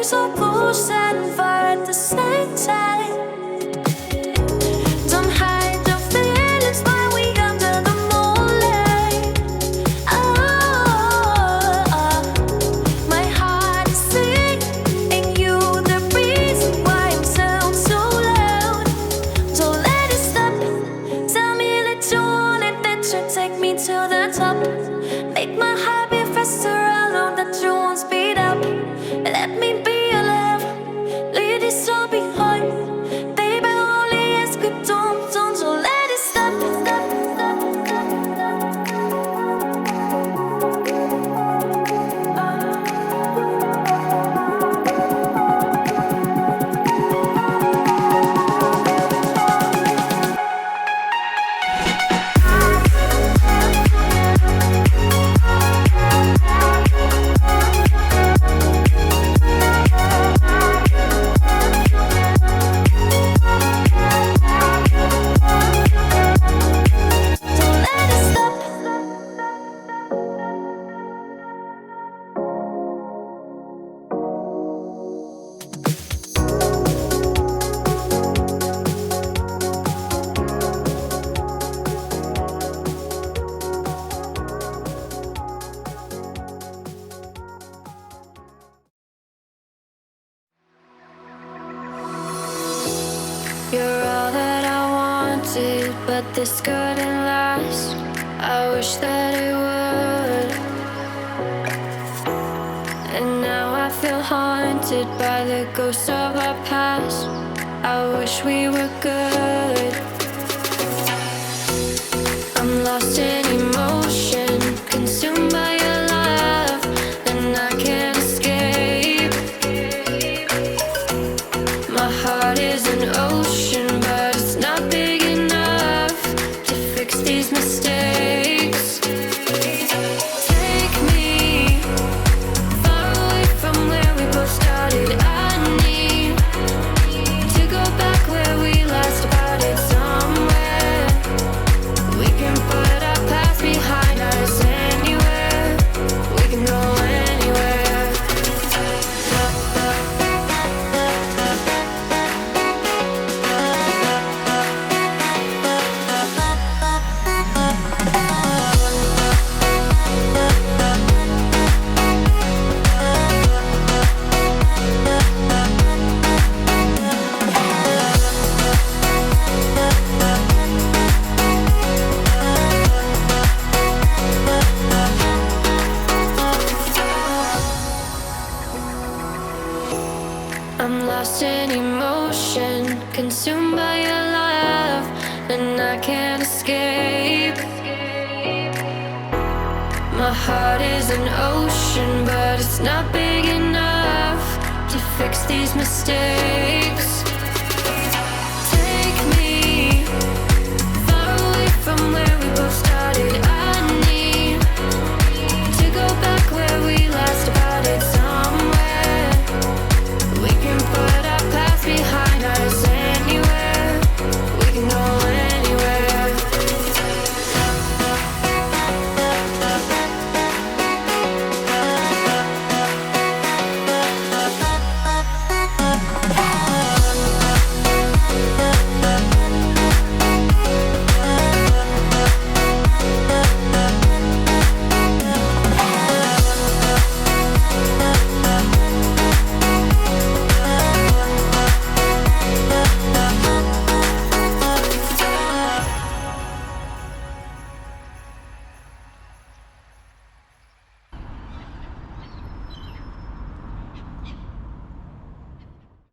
so push and fire at the same time. Don't hide your feelings while we under the moonlight. My heart is singing you the reason why I'm sound so loud. Don't let it stop. Tell me that you want it, that you take me to the top. Make my heart beat faster, I know that you won't speed up. Let me be your love, leave this all behind. Baby, I only ask you, don't let it stop. You're all that I wanted, but this couldn't last. I wish that it would. And now I feel haunted by the ghosts of our past. I wish we were good. I'm lost in emotion, consumed by your love, and I can't escape. My heart is an ocean, but it's not big enough to fix these mistakes. Take me far away from where we both started. I need to go back where we last started, somewhere we can put our past behind us. Anywhere we can go, anywhere. I'm lost in emotion, consumed by your love, and I can't escape. My heart is an ocean, but it's not big enough to fix these mistakes. Take me far away from where we both started.